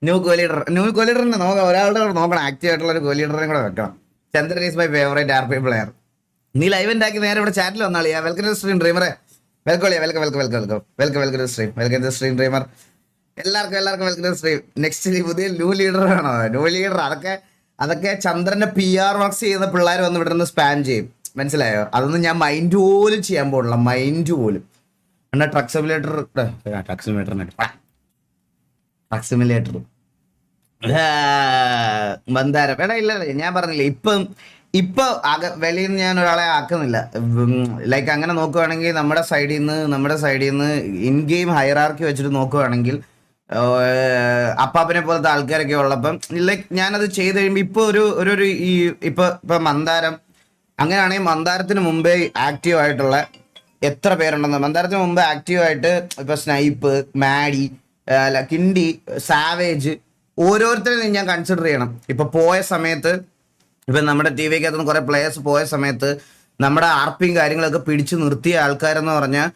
New കോ ലീഡറിനെ നോക്കാം, ഒരാളുടെ കൂടെ നോക്കണം, ആക്റ്റീവ് ആയിട്ടുള്ള ഒരു കോ-ലീഡറിനെ കൂടെ വെക്കണം. Chandran is my favourite RP player. നീ ലൈവ് ഉണ്ടാക്കി നേരെ ഇവിടെ ചാറ്റിൽ വന്നാളിയാ. വെൽക്കം ടു സ്ട്രീം ഡ്രീമറെ. Welcome welcome welcome welcome welcome welcome welcome to stream, welcome to stream dreamer. എല്ലാവർക്കും വെൽക്കം ടു സ്ട്രീം. നെക്സ്റ്റ് പുതിയ ന്യൂ ലീഡർ ആണോ? ന്യൂ ലീഡർ അതൊക്കെ ചന്ദ്രന്റെ PR വർക്ക്സ് ചെയ്യുന്ന പിള്ളേർ വന്ന് ഇവിടെ നിന്ന് സ്പാൻ ചെയ്യും, മനസ്സിലായോ? അതൊന്നും ഞാൻ മൈൻഡ് പോലും ചെയ്യാൻ പോകണില്ല, മൈൻഡ് പോലും. എന്നാ ട്രക്ക് സിമുലേറ്റർ ബന്ധാരം എടാ ഇല്ല, ഞാൻ പറഞ്ഞില്ലേ ഇപ്പൊ വെളിയിൽ നിന്ന് ഞാൻ ഒരാളെ ആക്കുന്നില്ല. ലൈക്ക് അങ്ങനെ നോക്കുവാണെങ്കിൽ നമ്മുടെ സൈഡിൽ നിന്ന് ഇൻ ഗെയിം ഹൈറാർക്കി വെച്ചിട്ട് നോക്കുവാണെങ്കിൽ അപ്പാപ്പനെ പോലത്തെ ആൾക്കാരൊക്കെ ഉള്ളപ്പം ലൈക്ക് ഞാനത് ചെയ്ത് കഴിയുമ്പോൾ ഇപ്പൊ മന്ദാരം അങ്ങനെയാണെങ്കിൽ മന്ദാരത്തിന് മുമ്പേ ആക്റ്റീവ് ആയിട്ടുള്ള എത്ര പേരുണ്ടെന്ന്, മന്ദാരത്തിന് മുമ്പ് ആക്റ്റീവായിട്ട് ഇപ്പൊ സ്നൈപ്പ്, മാഡി, കിൻഡി, സാവേജ്, ഓരോരുത്തരെയും ഞാൻ കൺസിഡർ ചെയ്യണം. ഇപ്പൊ പോയ സമയത്ത് ഇപ്പൊ നമ്മുടെ TVക്കകത്തുനിന്ന് കുറെ പ്ലേയേഴ്സ് പോയ സമയത്ത് നമ്മുടെ RPയും കാര്യങ്ങളൊക്കെ പിടിച്ചു നിർത്തിയ ആൾക്കാരെന്ന് പറഞ്ഞാൽ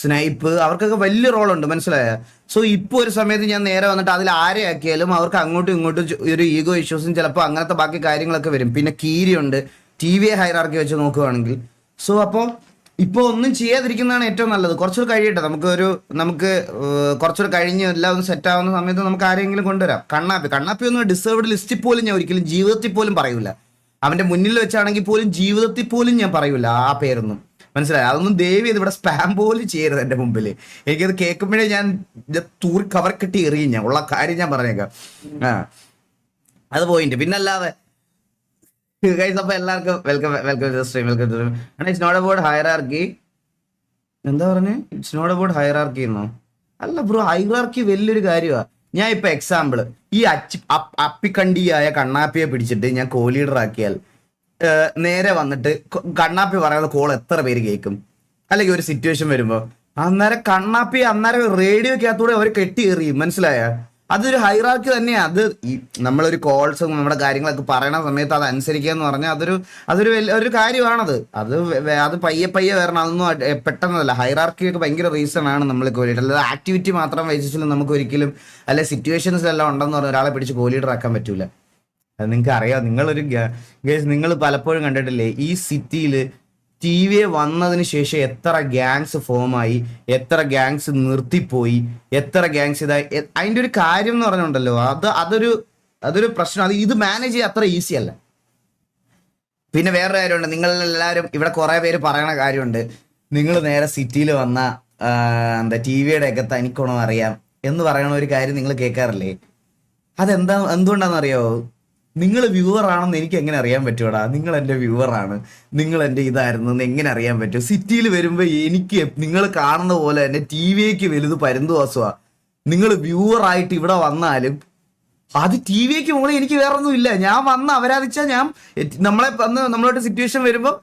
സ്നൈപ്പ്, അവർക്കൊക്കെ വലിയ റോളുണ്ട്, മനസ്സിലായ? സോ ഇപ്പോൾ ഒരു സമയത്ത് ഞാൻ നേരെ വന്നിട്ട് അതിൽ ആരെ ആക്കിയാലും അവർക്ക് അങ്ങോട്ടും ഇങ്ങോട്ടും ഒരു ഈഗോ ഇഷ്യൂസും ചിലപ്പോൾ അങ്ങനത്തെ ബാക്കി കാര്യങ്ങളൊക്കെ വരും. പിന്നെ കീരിയുണ്ട്, TVയെ ഹൈറാർക്കി വെച്ച് നോക്കുകയാണെങ്കിൽ. സോ അപ്പോൾ ഇപ്പോൾ ഒന്നും ചെയ്യാതിരിക്കുന്നതാണ് ഏറ്റവും നല്ലത്. കുറച്ചുകൂടി കഴിയട്ടെ, നമുക്ക് കുറച്ചുകൂടി കഴിഞ്ഞ് എല്ലാം ഒന്ന് സെറ്റ് ആവുന്ന സമയത്ത് നമുക്ക് ആരെങ്കിലും കൊണ്ടുവരാം. കണ്ണാപ്പി ഒന്നും ഡിസേർവ്ഡ് ലിസ്റ്റിൽ പോലും ഞാൻ ഒരിക്കലും ജീവിതത്തിൽ പോലും പറയൂല. അവന്റെ മുന്നിൽ വെച്ചാണെങ്കിൽ പോലും ജീവിതത്തിൽ പോലും ഞാൻ പറയൂല ആ പേരൊന്നും, മനസ്സിലായി? അതൊന്നും ദയവ് ചെയ്ത് ഇവിടെ സ്പാം പോലും ചെയ്യരുത് എൻ്റെ മുമ്പിൽ. എനിക്കത് കേൾക്കുമ്പോഴേ ഞാൻ തൂറി കവർ കെട്ടി എറിയും, ഞാൻ ഉള്ള കാര്യം ഞാൻ പറഞ്ഞേക്കാം. അത് പോയിന്റ്. പിന്നല്ലാതെ അപ്പൊ എല്ലാവർക്കും welcome to stream, welcome to stream. It's not about hierarchy. എന്താ പറഞ്ഞേ? ഇറ്റ്സ് നോട്ട് അബൌട്ട് ഹൈറാർക്കി എന്നോ? അല്ല ബ്രോ, ഹൈറാർക്കി വലിയൊരു കാര്യമാണ്. ഞാൻ ഇപ്പൊ എക്സാമ്പിൾ ഈ അപ്പിക്കണ്ടിയായ കണ്ണാപ്പിയെ പിടിച്ചിട്ട് ഞാൻ കോ-ലീഡർ ആക്കിയാൽ നേരെ വന്നിട്ട് കണ്ണാപ്പി പറയുന്ന കോൾ എത്ര പേര് കേൾക്കും? അല്ലെങ്കിൽ ഒരു സിറ്റുവേഷൻ വരുമ്പോ അന്നേരം റേഡിയോക്കകത്തൂടെ അവർ കെട്ടി എറിയും, മനസ്സിലായ? അതൊരു ഹൈറാർക്കി തന്നെയാണ്. അത് ഈ നമ്മളൊരു കോൾസും നമ്മുടെ കാര്യങ്ങളൊക്കെ പറയണ സമയത്ത് അത് അനുസരിക്കുക എന്ന് പറഞ്ഞാൽ അതൊരു ഒരു കാര്യമാണത്. അത് പയ്യെ വരണം, അതൊന്നും പെട്ടെന്നല്ല. ഹൈറാർക്കിയൊക്കെ ഭയങ്കര റീസൺ ആണ് നമ്മൾക്ക് വേണ്ടിയിട്ട്. അല്ലാതെ ആക്ടിവിറ്റി മാത്രം വെച്ചിട്ടും നമുക്ക് ഒരിക്കലും അല്ലെ സിറ്റുവേഷൻസിലെല്ലാം ഉണ്ടെന്ന് പറഞ്ഞ ഒരാളെ പിടിച്ച് കോ-ലീഡർ ആക്കാൻ പറ്റൂല. അത് നിങ്ങൾക്ക് അറിയാം. നിങ്ങൾ പലപ്പോഴും കണ്ടിട്ടില്ലേ ഈ സിറ്റിയിൽ TV വന്നതിന് ശേഷം എത്ര ഗ്യാങ്സ് ഫോമായി, എത്ര ഗ്യാങ്സ് നിർത്തിപ്പോയി, എത്ര ഗ്യാങ്സ് ഇതായി. അതിൻ്റെ ഒരു കാര്യം എന്ന് പറഞ്ഞുണ്ടല്ലോ, അതൊരു പ്രശ്നം. ഇത് മാനേജ് ചെയ്യാൻ അത്ര ഈസി അല്ല. പിന്നെ വേറൊരു കാര്യമുണ്ട്, നിങ്ങളെല്ലാവരും ഇവിടെ കുറെ പേര് പറയണ കാര്യമുണ്ട്, നിങ്ങൾ നേരെ സിറ്റിയിൽ വന്ന TVയുടെ ഒക്കെ തനിക്കണോ അറിയാം എന്ന് പറയണ ഒരു കാര്യം നിങ്ങൾ കേൾക്കാറില്ലേ? എന്തുകൊണ്ടാണെന്നറിയാവോ? നിങ്ങൾ വ്യൂവർ ആണെന്ന് എനിക്ക് എങ്ങനെ അറിയാൻ പറ്റൂടാ? നിങ്ങൾ എൻ്റെ വ്യൂവറാണ്, നിങ്ങൾ എൻ്റെ ഇതായിരുന്നു എന്ന് എങ്ങനെ അറിയാൻ പറ്റും? സിറ്റിയിൽ വരുമ്പോൾ എനിക്ക് നിങ്ങൾ കാണുന്ന പോലെ തന്നെ TVക്ക് വലുത് പരുന്തുവാസമാണ്. നിങ്ങൾ വ്യൂവറായിട്ട് ഇവിടെ വന്നാലും അത് TVക്ക് മുകളിൽ എനിക്ക് വേറൊന്നും ഇല്ല. ഞാൻ വന്ന് അവരാധിച്ചാൽ നമ്മളോട്ട് സിറ്റുവേഷൻ വരുമ്പോൾ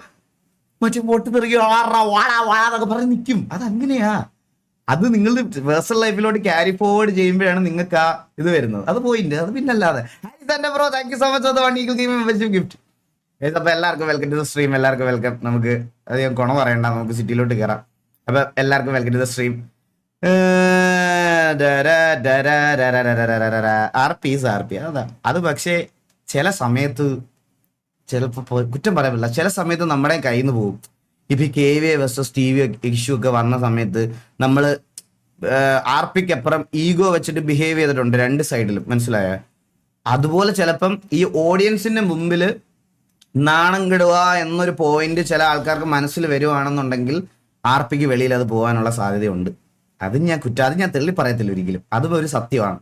മറ്റേ പൊട്ടി തെറിയോ വാടാന്നൊക്കെ പറഞ്ഞ് നിൽക്കും. അതങ്ങനെയാ. അത് നിങ്ങൾ പേഴ്സണൽ ലൈഫിലോട്ട് ക്യാരി ഫോർവേഡ് ചെയ്യുമ്പോഴാണ് നിങ്ങൾക്ക് ആ ഇത് വരുന്നത്. അത് പോയിന്റ്. അത് പിന്നല്ലാതെ bro, thank you so much for the 1 membership gift. അപ്പൊ എല്ലാവർക്കും വെൽക്കം ടു ദ സ്ട്രീം. എല്ലാവർക്കും വെൽക്കം. നമുക്ക് അധികം കുണ പറയണ്ട, നമുക്ക് സിറ്റിയിലോട്ട് കയറാം. അപ്പൊ എല്ലാവർക്കും welcome to the stream. RP അതാ. അത് പക്ഷേ ചില സമയത്ത് ചിലപ്പോൾ കുറ്റം പറയാൻ പറ്റില്ല, ചില സമയത്ത് നമ്മുടെ കയ്യിൽ നിന്ന് പോകും. ഇപ്പൊ KVA വേഴ്സസ് TV ഇഷ്യൂ ഒക്കെ വന്ന സമയത്ത് നമ്മൾ RPക്ക് അപ്പുറം ഈഗോ വെച്ചിട്ട് ബിഹേവ് ചെയ്തിട്ടുണ്ട് രണ്ട് സൈഡിലും, മനസ്സിലായ? അതുപോലെ ചിലപ്പം ഈ ഓഡിയൻസിന്റെ മുമ്പിൽ നാണം കെടുക എന്നൊരു പോയിന്റ് ചില ആൾക്കാർക്ക് മനസ്സിൽ വരുവാണെന്നുണ്ടെങ്കിൽ RPക്ക് വെളിയിൽ അത് പോകാനുള്ള സാധ്യതയുണ്ട്. അത് ഞാൻ തെള്ളി പറയത്തില്ല ഒരിക്കലും, അതും ഒരു സത്യമാണ്.